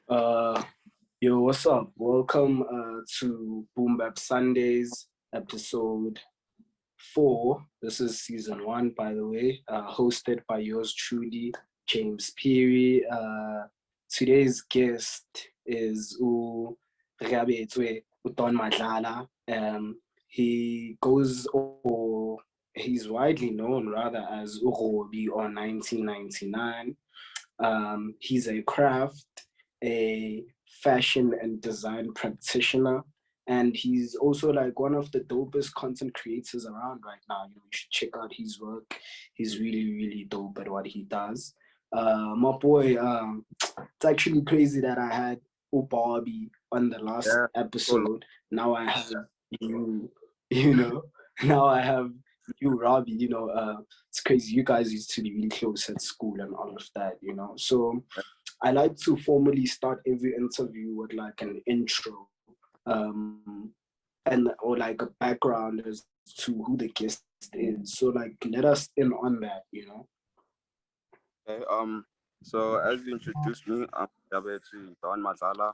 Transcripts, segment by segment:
Uh, Yo, what's up? Welcome to Boom-Bap Sundays, episode 4. This is season 1, by the way, hosted by yours truly, James Peary. Today's guest is Don Madlala. He goes, or he's widely known rather as Robby or 1999. He's a craft, a fashion and design practitioner, and he's also like one of the dopest content creators around right now. You should check out his work. He's really, really dope at what he does. My boy, it's actually crazy that I had Bobby on the last Yeah, cool. episode. Now I have you, you know, now I have you, Robby, it's crazy. You guys used to be really close at school and all of that. So I like to formally start every interview with like an intro, and or like a background as to who the guest is. So like let us in on that. Okay, so as you introduced me, I'm Don Madlala.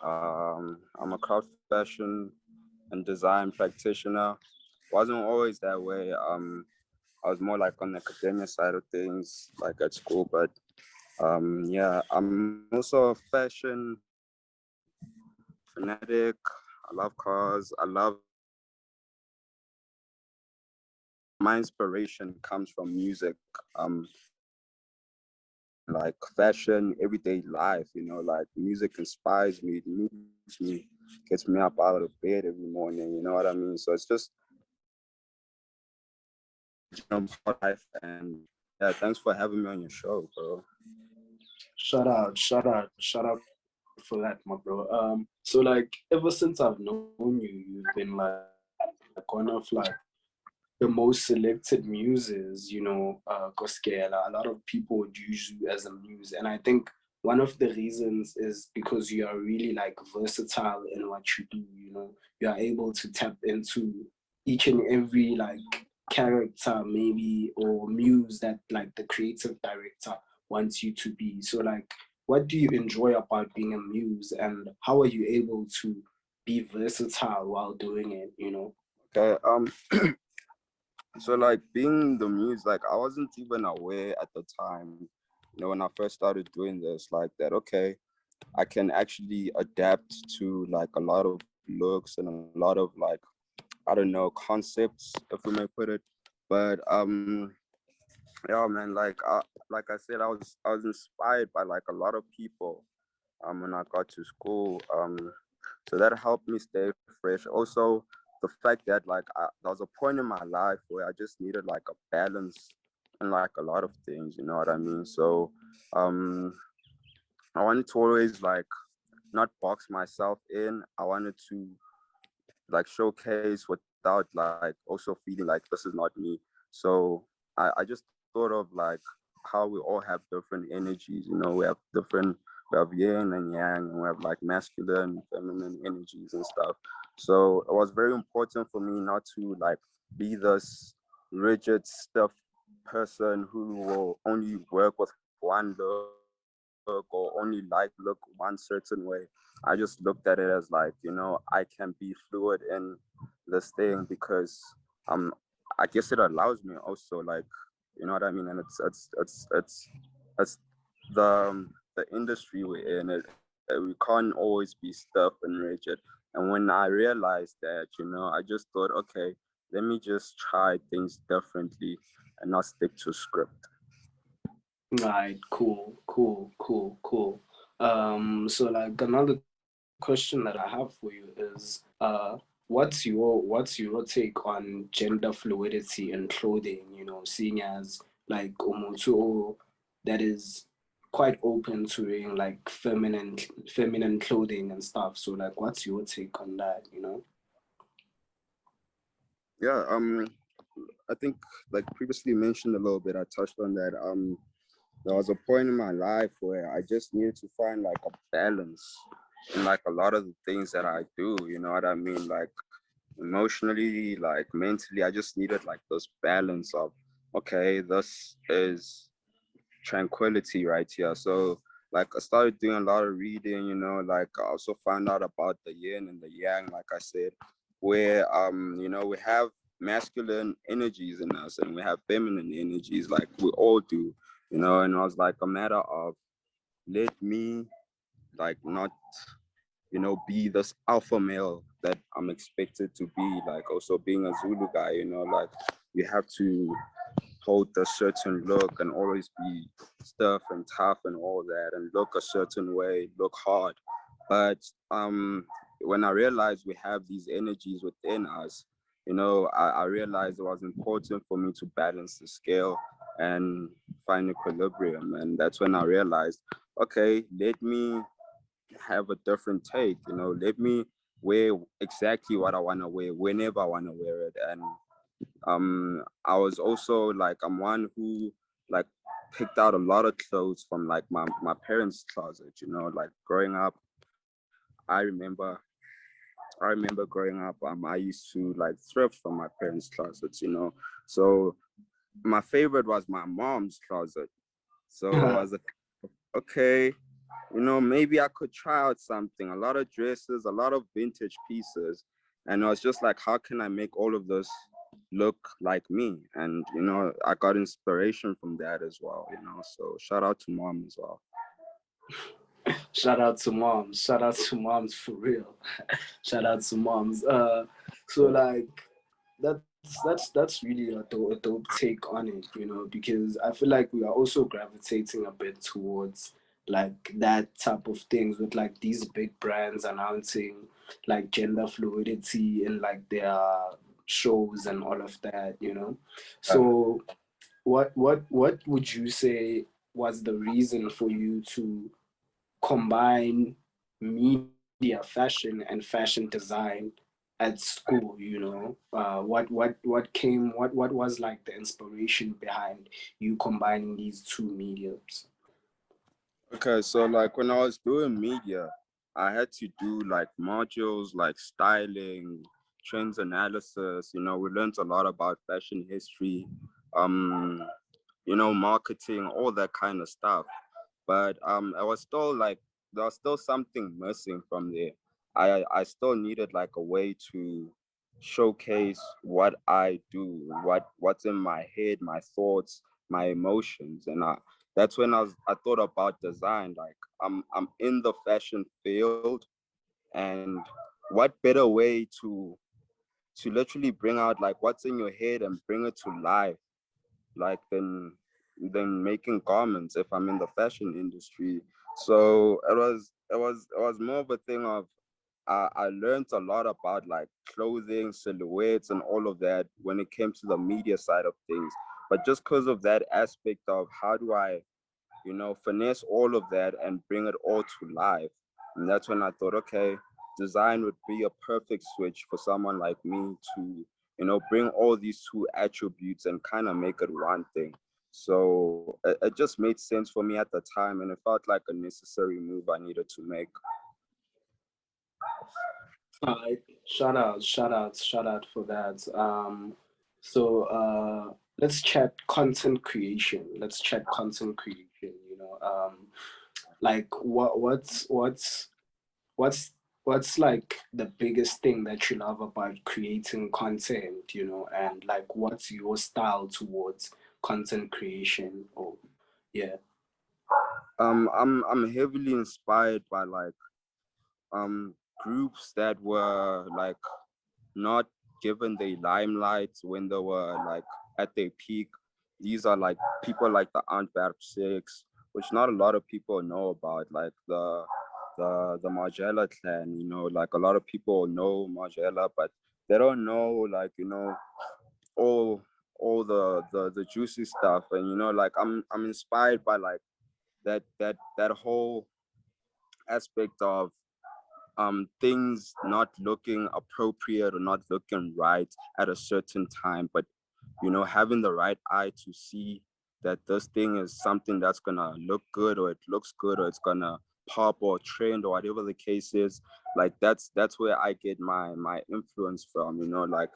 I'm a craft fashion and design practitioner. Wasn't always that way. I was more like on the academia side of things, like at school. But yeah, I'm also a fashion fanatic. I love cars. I love my inspiration comes from music. Like fashion, everyday life, like music inspires me, it moves me, gets me up out of bed every morning, you know what I mean? So it's just life. And yeah, thanks for having me on your show, bro. Shout out for that, my bro. So like ever since I've known you, you've been like one of like the most selected muses, Koskela. A lot of people would use you as a muse. And I think one of the reasons is because you are really like versatile in what you do. You are able to tap into each and every like character maybe or muse that like the creative director wants you to be. So like what do you enjoy about being a muse and how are you able to be versatile while doing it? Okay, so like being the muse, like I wasn't even aware at the time, when I first started doing this, like that, okay, I can actually adapt to like a lot of looks and a lot of like, I don't know, concepts, if we may put it. But yeah, man, like I said, I was inspired by like a lot of people when I got to school. So that helped me stay fresh. Also, the fact that like there was a point in my life where I just needed like a balance and like a lot of things, you know what I mean? So um I wanted to always like not box myself in. I wanted to like showcase without like also feeling like this is not me. So I just thought of like how we all have different energies, we have we have yin and yang, and we have like masculine, feminine energies and stuff. So it was very important for me not to like be this rigid, stiff person who will only work with one look or only like look one certain way. I just looked at it as like, I can be fluid in this thing because um I guess it allows me also like, you know what I mean? And it's the industry we're in. We can't always be stuff and rigid. And when I realized that, I just thought, okay, let me just try things differently and not stick to script. Right, cool. So like another question that I have for you is, what's your take on gender fluidity in clothing? Seeing as like Umotu that is quite open to wearing like feminine clothing and stuff. So like, what's your take on that? Yeah, I think like previously mentioned a little bit, I touched on that. There was a point in my life where I just needed to find like a balance in like a lot of the things that I do, you know what I mean? Like emotionally, like mentally, I just needed like this balance of, okay, this is tranquility right here. So like I started doing a lot of reading, like I also found out about the yin and the yang, like I said, where we have masculine energies in us and we have feminine energies, like we all do, and I was like a matter of let me like not be this alpha male that I'm expected to be, like also being a Zulu guy, like you have to hold a certain look and always be stiff and tough and all that and look a certain way, look hard. But when I realized we have these energies within us, I realized it was important for me to balance the scale and find equilibrium. And that's when I realized, okay, let me have a different take, let me wear exactly what I want to wear whenever I want to wear it. And I was also like, I'm one who like picked out a lot of clothes from like my parents' closet, like growing up. I remember growing up, I used to like thrift from my parents' closets, so my favorite was my mom's closet. So I was like, okay, maybe I could try out something, a lot of dresses, a lot of vintage pieces. And I was just like, how can I make all of this look like me? And, I got inspiration from that as well, so shout out to mom as well. Shout out to moms. Shout out to moms for real. Shout out to moms. So like that's really a dope take on it, because I feel like we are also gravitating a bit towards like that type of things with like these big brands announcing like gender fluidity in like their shows and all of that. So what would you say was the reason for you to combine media, fashion, and fashion design at school? What was like the inspiration behind you combining these two mediums? Okay, so like when I was doing media, I had to do like modules like styling, trends analysis. We learned a lot about fashion history, um, marketing, all that kind of stuff. But I was still like there was still something missing from there. I still needed like a way to showcase what I do, what's in my head, my thoughts, my emotions, and that's when I thought about design. Like I'm in the fashion field, and what better way to literally bring out like what's in your head and bring it to life, like than making garments if I'm in the fashion industry. So it was more of a thing of I learned a lot about like clothing, silhouettes, and all of that when it came to the media side of things. But just because of that aspect of how do I finesse all of that and bring it all to life. And that's when I thought, okay, design would be a perfect switch for someone like me to, bring all these two attributes and kind of make it one thing. So it just made sense for me at the time, and it felt like a necessary move I needed to make. All right. Shout out for that. So let's chat content creation. Let's chat content creation. Like what's what's like the biggest thing that you love about creating content, and like what's your style towards content creation? Or yeah. I'm heavily inspired by like groups that were like not given the limelight when they were like at their peak. These are like people like the Antwerp Six, which not a lot of people know about, like the Madlala clan. Like a lot of people know Madlala, but they don't know like all all the juicy stuff. And like I'm inspired by like that whole aspect of things not looking appropriate or not looking right at a certain time, but having the right eye to see that this thing is something that's gonna look good, or it looks good, or it's gonna pop or trend or whatever the case is. Like that's where I get my influence from. Like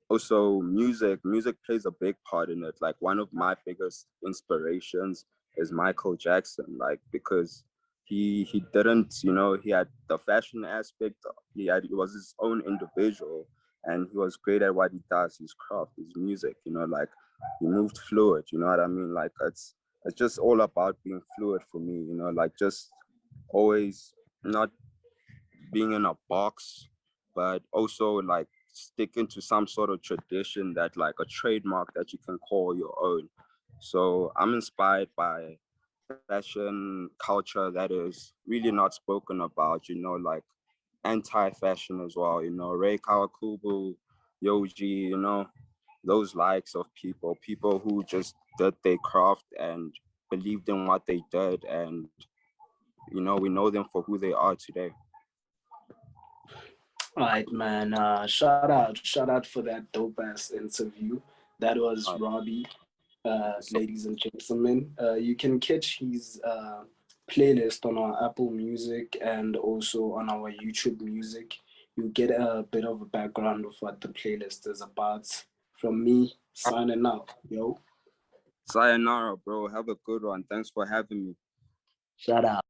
also music plays a big part in it. Like one of my biggest inspirations is Michael Jackson, like, because he didn't, you know, he had the fashion aspect, he was his own individual, and he was great at what he does, his craft, his music, you know, like he moved fluid, you know what I mean? Like it's just all about being fluid for me, you know, like just always not being in a box, but also like sticking to some sort of tradition, that like a trademark that you can call your own. So I'm inspired by fashion culture that is really not spoken about, you know, like anti-fashion as well, you know, Ray Kawakubo, Yoji, you know, those likes of people who just did their craft and believed in what they did, and you know, we know them for who they are today. All right, man. Shout out for that dope ass interview. That was Robby, So ladies and gentlemen. You can catch his playlist on our Apple Music and also on our YouTube Music. You get a bit of a background of what the playlist is about. From me, signing out, yo. sayonara, bro. Have a good one. Thanks for having me. Shout out.